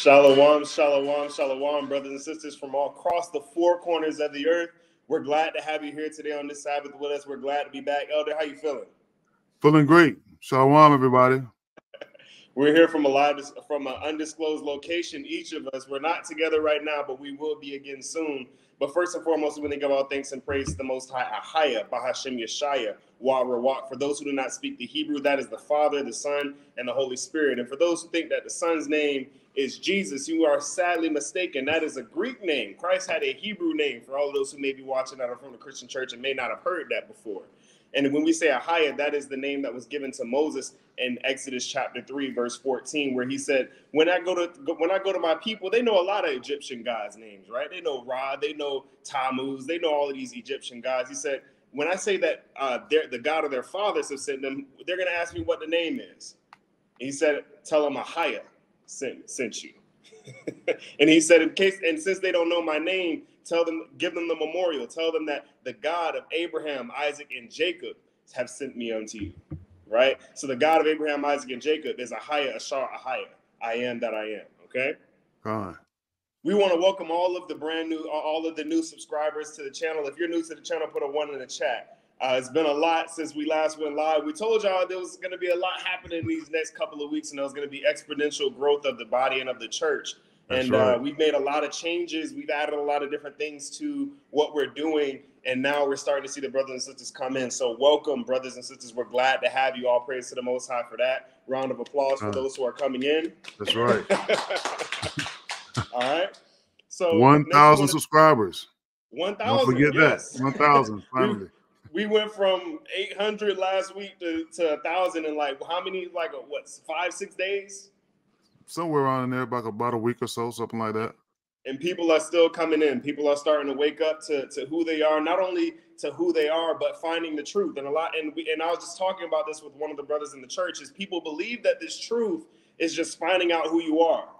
Shalom, shalom, shalom, brothers and sisters from all across the four corners of the earth. We're glad to have you here today on this Sabbath with us. We're glad to be back. Elder, how you feeling? Feeling great. Shalom, everybody. We're here from an undisclosed location, each of us. We're not together right now, but we will be again soon. But first and foremost, we want to give all thanks and praise to the Most High, Ahaya, Bahashem Yeshaya, Wa'arawak. For those who do not speak the Hebrew, that is the Father, the Son, and the Holy Spirit. And for those who think that the Son's name is Jesus, you are sadly mistaken. That is a Greek name. Christ had a Hebrew name for all of those who may be watching that are from the Christian church and may not have heard that before. And when we say Ahaya, that is the name that was given to Moses in Exodus chapter 3, verse 14, where he said, when I go to my people, they know a lot of Egyptian gods' names, right? They know Ra, they know Tammuz, they know all of these Egyptian gods. He said, when I say that the God of their fathers have sent them, they're going to ask me what the name is. And he said, tell them Ahaya sent you. And he said, since they don't know my name, give them the memorial. Tell them that the God of Abraham, Isaac, and Jacob have sent me unto you. Right? So the God of Abraham, Isaac, and Jacob is Ahaya, Ashar, Ahaya. I am that I am. Okay? We want to welcome all of the new subscribers to the channel. If you're new to the channel, put a 1 in the chat. It's been a lot since we last went live. We told y'all there was going to be a lot happening these next couple of weeks, and there was going to be exponential growth of the body and of the church. That's right. We've made a lot of changes. We've added a lot of different things to what we're doing, and now we're starting to see the brothers and sisters come in. So welcome, brothers and sisters. We're glad to have you. All praise to the Most High for that. Round of applause for those who are coming in. That's right. All right. So 1,000 subscribers. 1,000. Don't forget that. 1,000 finally. We went from 800 last week to 1,000 in how many, 5-6 days? Somewhere around in there, about a week or so, something like that. And people are still coming in. People are starting to wake up to who they are, not only to who they are, but finding the truth. And I was just talking about this with one of the brothers in the church, is people believe that this truth is just finding out who you are,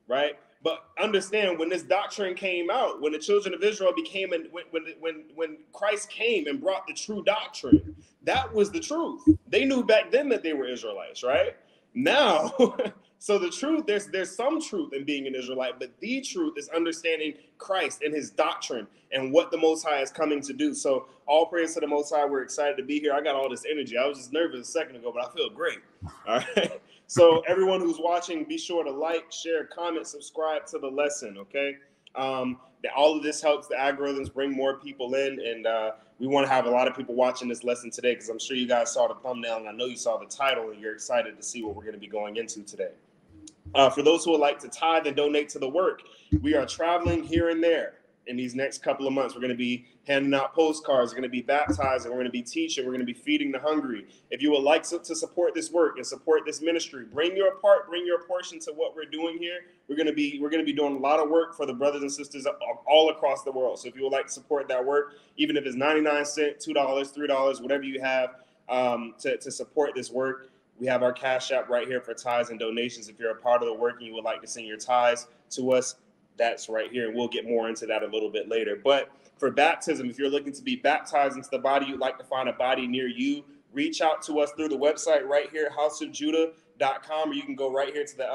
right? But understand, when this doctrine came out, when the children of Israel when Christ came and brought the true doctrine, that was the truth. They knew back then that they were Israelites, right? Now, so the truth, there's some truth in being an Israelite, but the truth is understanding Christ and his doctrine and what the Most High is coming to do. So all praise to the Most High. We're excited to be here. I got all this energy. I was just nervous a second ago, but I feel great. All right. So everyone who's watching, be sure to like, share, comment, subscribe to the lesson, okay? All of this helps the algorithms bring more people in, and we want to have a lot of people watching this lesson today, because I'm sure you guys saw the thumbnail, and I know you saw the title, and you're excited to see what we're going to be going into today. For those who would like to tithe and donate to the work, we are traveling here and there in these next couple of months. We're going to be handing out postcards. We're going to be baptizing. We're going to be teaching. We're going to be feeding the hungry. If you would like to support this work and support this ministry, bring your portion to what we're doing here. We're going to be doing a lot of work for the brothers and sisters all across the world. So if you would like to support that work, even if it's 99 cents, $2, $3, whatever you have to support this work, we have our Cash App right here for tithes and donations. If you're a part of the work and you would like to send your tithes to us, that's right here. And we'll get more into that a little bit later. But for baptism, if you're looking to be baptized into the body, you'd like to find a body near you, reach out to us through the website right here, houseofjudah.com, or you can go right here to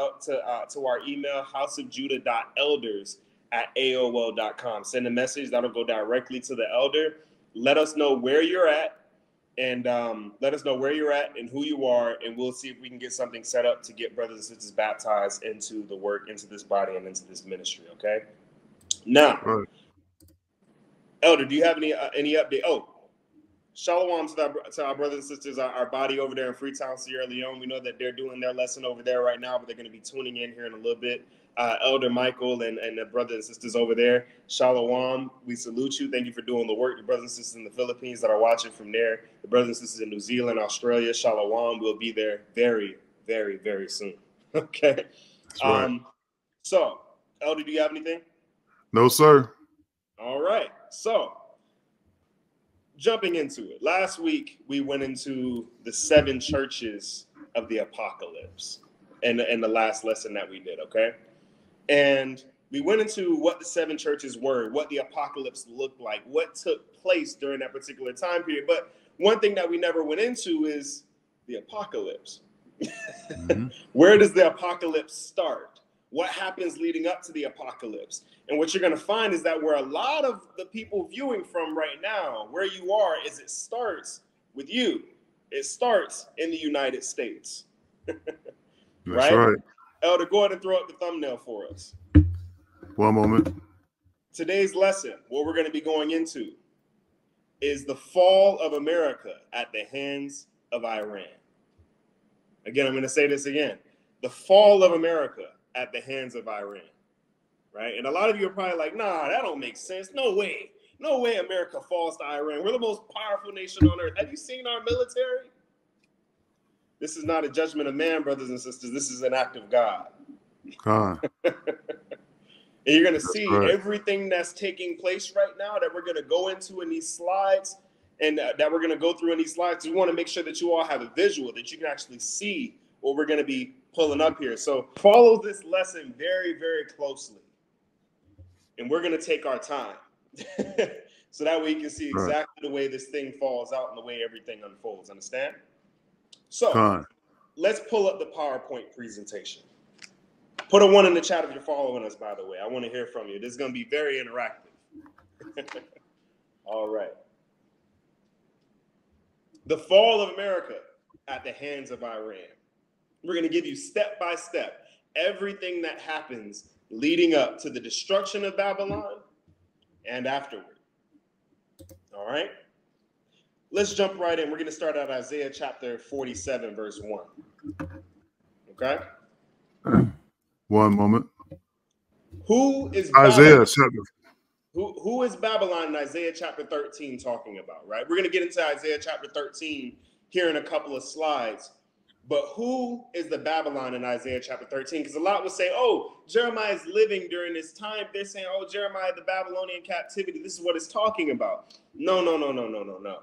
our email, houseofjudah.elders@aol.com. Send a message. That'll go directly to the elder. Let us know where you're at. And let us know where you're at and who you are, and we'll see if we can get something set up to get brothers and sisters baptized into the work, into this body, and into this ministry, okay? Now, Elder, do you have any update? Oh, shalom to our brothers and sisters, our body over there in Freetown, Sierra Leone. We know that they're doing their lesson over there right now, but they're going to be tuning in here in a little bit. Elder Michael and the brothers and sisters over there, shalom, we salute you. Thank you for doing the work. The brothers and sisters in the Philippines that are watching from there, the brothers and sisters in New Zealand, Australia, shalom, we'll be there very, very, very soon. Okay. That's right. So, Elder, do you have anything? No, sir. All right. So, jumping into it. Last week, we went into the 7 churches of the apocalypse in the last lesson that we did, okay? And we went into what the 7 churches were, what the apocalypse looked like, what took place during that particular time period. But one thing that we never went into is the apocalypse. Mm-hmm. Where does the apocalypse start? what happens leading up to the apocalypse. And what you're going to find is that where a lot of the people viewing from right now, where you are, is it starts with you. It starts in the United States. That's right. Elder, go ahead and throw up the thumbnail for us. One moment. Today's lesson, what we're going to be going into, is the fall of America at the hands of Iran. Again, I'm going to say this again. The fall of America at the hands of Iran. Right? And a lot of you are probably like, nah, that don't make sense. No way. No way America falls to Iran. We're the most powerful nation on earth. Have you seen our military? This is not a judgment of man, brothers and sisters. This is an act of God. Con. And you're going to see everything that's taking place right now that we're going to go into in these slides and that we're going to go through in these slides. We want to make sure that you all have a visual, that you can actually see what we're going to be pulling up here. So follow this lesson very, very closely. And we're going to take our time so that way you can see exactly the way this thing falls out and the way everything unfolds. Understand? So let's pull up the PowerPoint presentation. Put a 1 in the chat if you're following us, by the way. I want to hear from you. This is going to be very interactive. All right. The fall of America at the hands of Iran. We're going to give you step by step everything that happens leading up to the destruction of Babylon and afterward. All right. Let's jump right in. We're going to start at Isaiah chapter 47, verse 1. Okay. One moment. Who is Isaiah Babylon? chapter? Who is Babylon in Isaiah chapter 13 talking about, right? We're going to get into Isaiah chapter 13 here in a couple of slides. But who is the Babylon in Isaiah chapter 13? Because a lot would say, oh, Jeremiah is living during this time. They're saying, oh, Jeremiah, the Babylonian captivity. This is what it's talking about. No.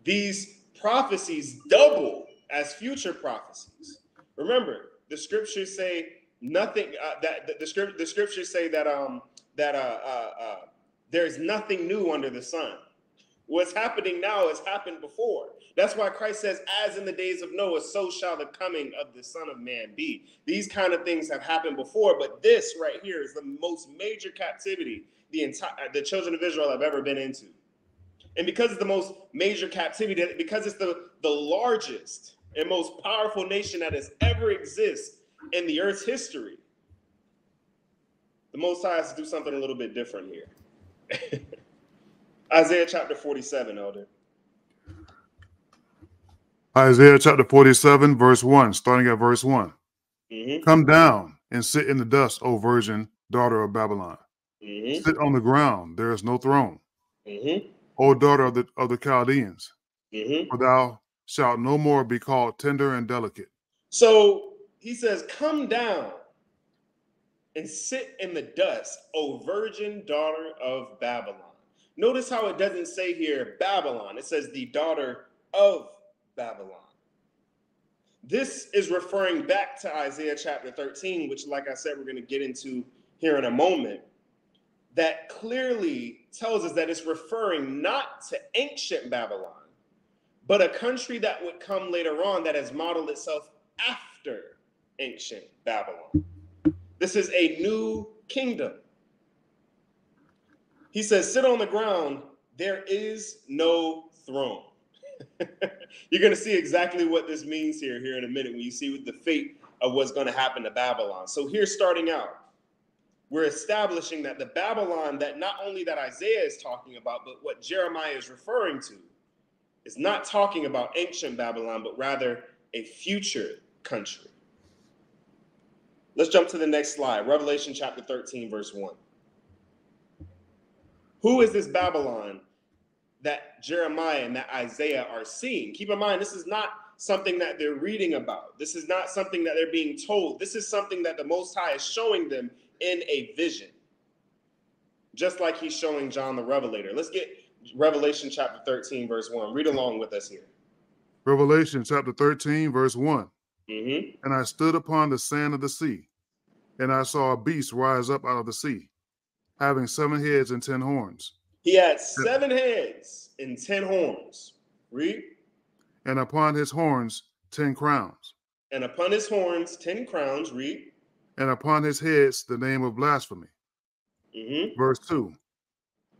These prophecies double as future prophecies. Remember, the scriptures say nothing. The scriptures say that there is nothing new under the sun. What's happening now has happened before. That's why Christ says, as in the days of Noah, so shall the coming of the Son of Man be. These kind of things have happened before, but this right here is the most major captivity the children of Israel have ever been into. And because it's the most major captivity, because it's the largest and most powerful nation that has ever existed in the earth's history, the Most High has to do something a little bit different here. Isaiah chapter 47, Elder. Isaiah chapter 47, verse 1, starting at verse 1. Mm-hmm. Come down and sit in the dust, O virgin daughter of Babylon. Mm-hmm. Sit on the ground, there is no throne. Mm-hmm. O daughter of the Caldeans, Mm-hmm. for thou shalt no more be called tender and delicate. So he says, come down and sit in the dust, O virgin daughter of Babylon. Notice how it doesn't say here Babylon. It says the daughter of Babylon. This is referring back to Isaiah chapter 13, which, like I said, we're going to get into here in a moment. That clearly tells us that it's referring not to ancient Babylon, but a country that would come later on that has modeled itself after ancient Babylon. This is a new kingdom. He says, sit on the ground, there is no throne. You're going to see exactly what this means here in a minute when you see the fate of what's going to happen to Babylon. So here, starting out, we're establishing that the Babylon that not only that Isaiah is talking about, but what Jeremiah is referring to is not talking about ancient Babylon, but rather a future country. Let's jump to the next slide. Revelation chapter 13, verse 1. Who is this Babylon that Jeremiah and that Isaiah are seeing? Keep in mind, this is not something that they're reading about. This is not something that they're being told. This is something that the Most High is showing them in a vision, just like he's showing John the Revelator. Let's get Revelation chapter 13, verse 1. Read along with us here. Revelation chapter 13, verse 1. Mm-hmm. And I stood upon the sand of the sea, and I saw a beast rise up out of the sea, having 7 heads and 10 horns. He had 7 heads and 10 horns. Read. And upon his horns 10 crowns. And upon his horns 10 crowns. Read. and upon his heads the name of blasphemy. Mm-hmm. Verse 2.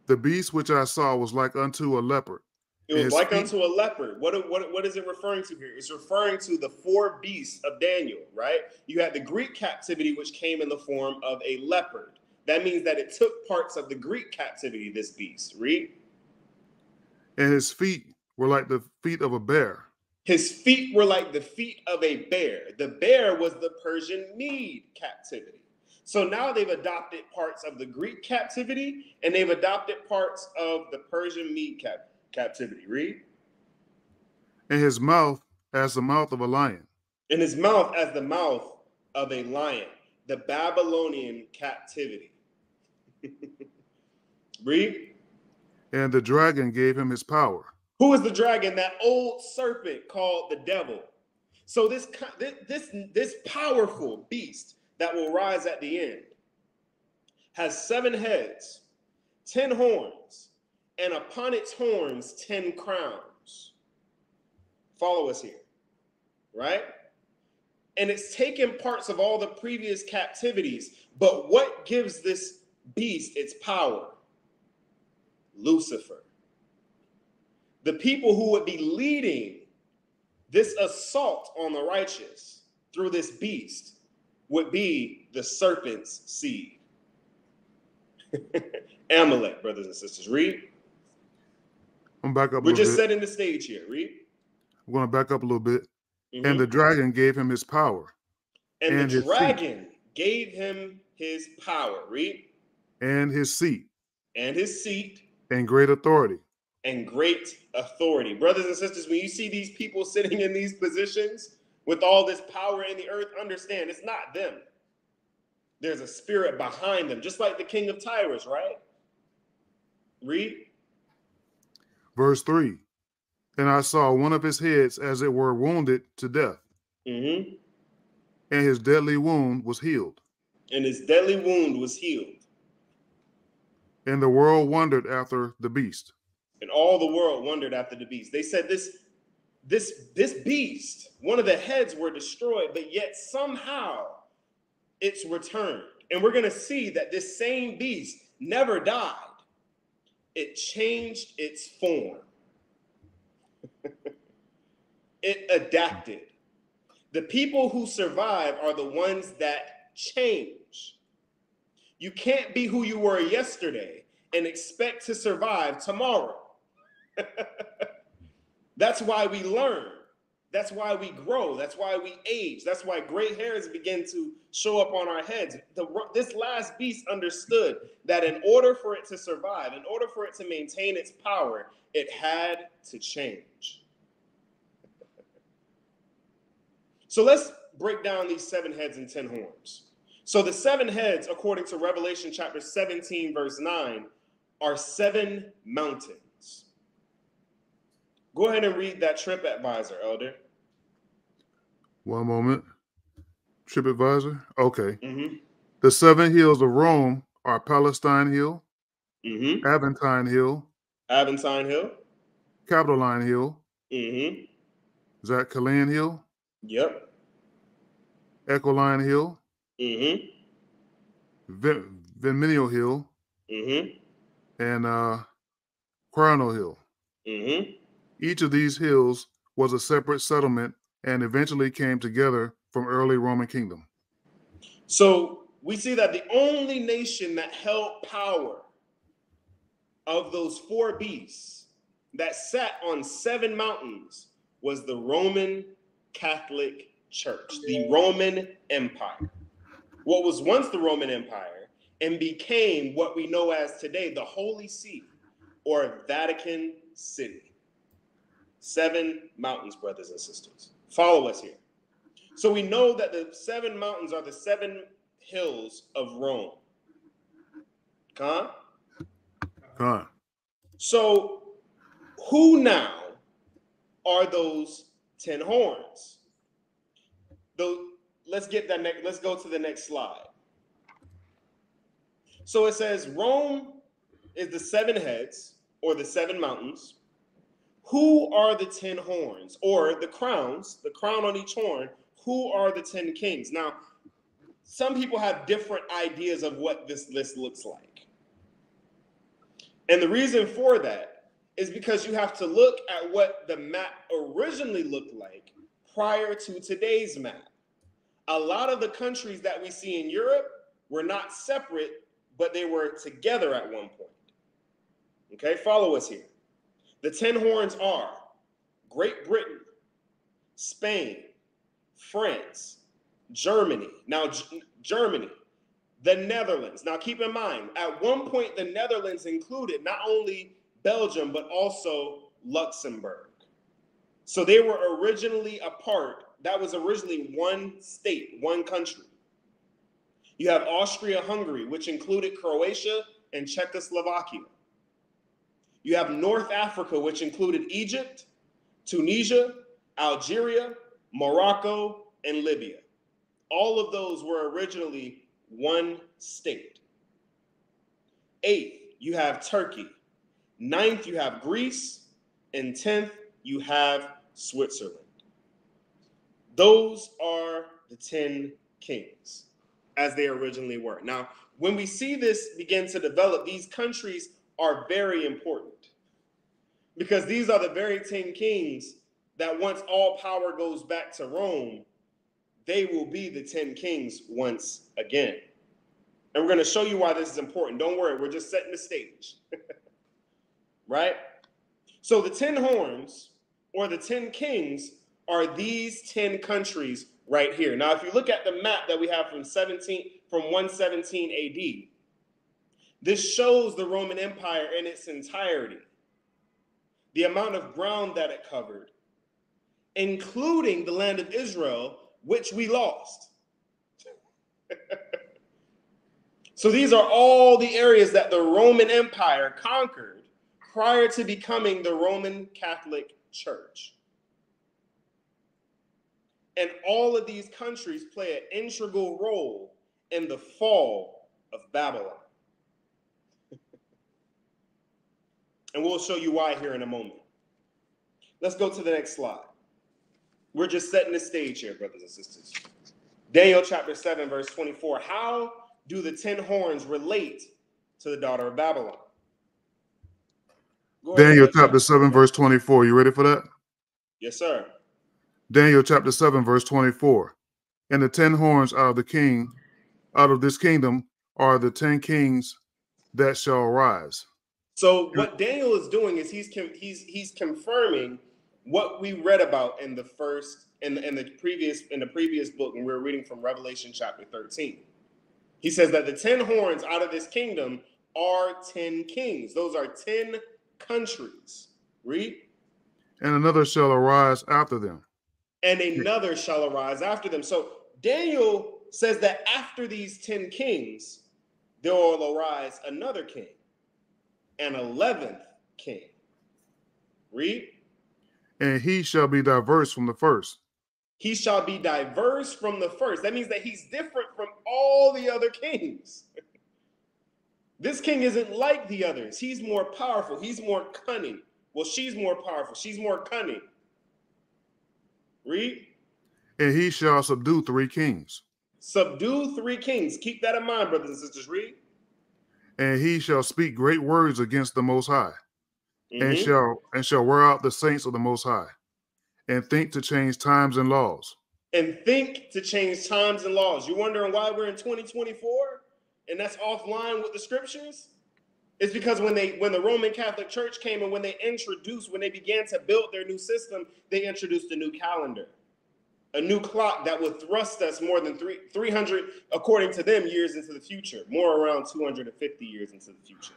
The beast which I saw was like unto a leopard. It was like unto a leopard. What is it referring to here? It's referring to the 4 beasts of Daniel, right? You had the Greek captivity, which came in the form of a leopard. That means that it took parts of the Greek captivity, this beast. Read. And his feet were like the feet of a bear. His feet were like the feet of a bear. The bear was the Persian Mede captivity. So now they've adopted parts of the Greek captivity, and they've adopted parts of the Persian Mede captivity. Read. And his mouth as the mouth of a lion. And his mouth as the mouth of a lion. The Babylonian captivity. Read. And the dragon gave him his power. Who is the dragon? That old serpent called the devil. So this powerful beast that will rise at the end has 7 heads, 10 horns, and upon its horns 10 crowns. Follow us here, right? And it's taken parts of all the previous captivities, but what gives this beast its power? Lucifer. The people who would be leading this assault on the righteous through this beast would be the serpent's seed. Amalek, brothers and sisters. Read. I'm back up. We're just setting the stage here. Read. I'm going to back up a little bit. And the dragon gave him his power. And the dragon gave him his power. Read. And his seat. And his seat. And great authority. And great authority. Brothers and sisters, when you see these people sitting in these positions with all this power in the earth, understand it's not them. There's a spirit behind them, just like the king of Tyrus, right? Read. Verse 3. And I saw one of his heads as it were wounded to death. Mm-hmm. And his deadly wound was healed. And his deadly wound was healed. And the world wondered after the beast. And all the world wondered after the beast. They said this beast, one of the heads were destroyed, but yet somehow it's returned. And we're going to see that this same beast never died. It changed its form. It adapted. The people who survive are the ones that change. You can't be who you were yesterday and expect to survive tomorrow. That's why we learn. That's why we grow. That's why we age. That's why gray hairs begin to show up on our heads. This last beast understood that in order for it to survive, in order for it to maintain its power, it had to change. So let's break down these 7 heads and 10 horns. So the 7 heads, according to Revelation chapter 17, verse 9, are 7 mountains. Go ahead and read that trip advisor, Elder. One moment. Trip advisor. Okay. Mm-hmm. The 7 hills of Rome are Palestine Hill, Mm-hmm. Aventine Hill, Aventine Hill. Capitoline Hill, Mm-hmm. Caldean Hill, Yep. Echoline Hill, Mm-hmm. Venminio Hill, Mm-hmm. and Crono Hill. Mm-hmm. Each of these hills was a separate settlement and eventually came together from early Roman kingdom. So we see that the only nation that held power of those 4 beasts that sat on 7 mountains was the Roman Catholic Church, the Roman Empire. What was once the Roman Empire and became what we know as today the Holy See or Vatican City. 7 mountains, brothers and sisters. Follow us here. So we know that the 7 mountains are the 7 hills of Rome. So who now are those 10 horns? Let's get that next. Let's go to the next slide. So it says Rome is the 7 heads or the 7 mountains. Who are the 10 horns or the crowns, the crown on each horn? Who are the 10 kings? Now, some people have different ideas of what this list looks like. And the reason for that is because you have to look at what the map originally looked like prior to today's map. A lot of the countries that we see in Europe were not separate, but they were together at one point. Okay, follow us here. The 10 horns are Great Britain, Spain, France, Germany. Now, Germany, the Netherlands. Now, keep in mind, at one point, the Netherlands included not only Belgium, but also Luxembourg. So they were originally a part. That was originally one state, one country. You have Austria-Hungary, which included Croatia and Czechoslovakia. You have North Africa, which included Egypt, Tunisia, Algeria, Morocco, and Libya. All of those were originally one state. 8th, you have Turkey. 9th, you have Greece. And 10th, you have Switzerland. Those are the 10 kings as they originally were. Now, when we see this begin to develop, these countries are very important because these are the very 10 kings that once all power goes back to Rome, they will be the 10 kings once again. And we're going to show you why this is important. Don't worry, we're just setting the stage. Right? So the 10 horns or the 10 kings are these 10 countries right here. Now, if you look at the map that we have from 117 AD, this shows the Roman Empire in its entirety, the amount of ground that it covered, including the land of Israel, which we lost. So these are all the areas that the Roman Empire conquered prior to becoming the Roman Catholic Church. And all of these countries play an integral role in the fall of Babylon. And we'll show you why here in a moment. Let's go to the next slide. We're just setting the stage here, brothers and sisters. Daniel chapter 7, verse 24. How do the 10 horns relate to the daughter of Babylon? Daniel chapter 7, verse 24. You ready for that? Yes, sir. Daniel chapter 7, verse 24. And the 10 horns out of this kingdom are the 10 kings that shall arise. So what Daniel is doing is he's confirming what we read about in the previous book when we were reading from Revelation chapter 13. He says that the 10 horns out of this kingdom are 10 kings. Those are 10 countries. Read. And another shall arise after them. And another shall arise after them. So Daniel says that after these 10 kings, there will arise another king, an 11th king. Read. And he shall be diverse from the first. He shall be diverse from the first. That means that he's different from all the other kings. This king isn't like the others. He's more powerful. He's more cunning. Well, she's more powerful. She's more cunning. Read. And he shall subdue 3 kings. Subdue 3 kings. Keep that in mind, brothers and sisters. Read. And he shall speak great words against the Most High, and shall wear out the saints of the Most High, and think to change times and laws. And think to change times and laws. You're wondering why we're in 2024 and that's offline with the scriptures? It's because when the Roman Catholic Church came and when they began to build their new system, they introduced a new calendar, a new clock that would thrust us more than 300, according to them, years into the future, more around 250 years into the future.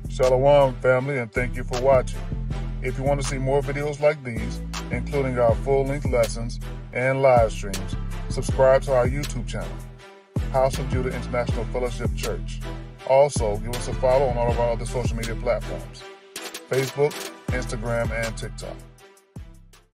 Shalom, family, and thank you for watching. If you want to see more videos like these, including our full-length lessons and live streams, subscribe to our YouTube channel, House of Judah International Fellowship Church. Also, give us a follow on all of our other social media platforms, Facebook, Instagram, and TikTok.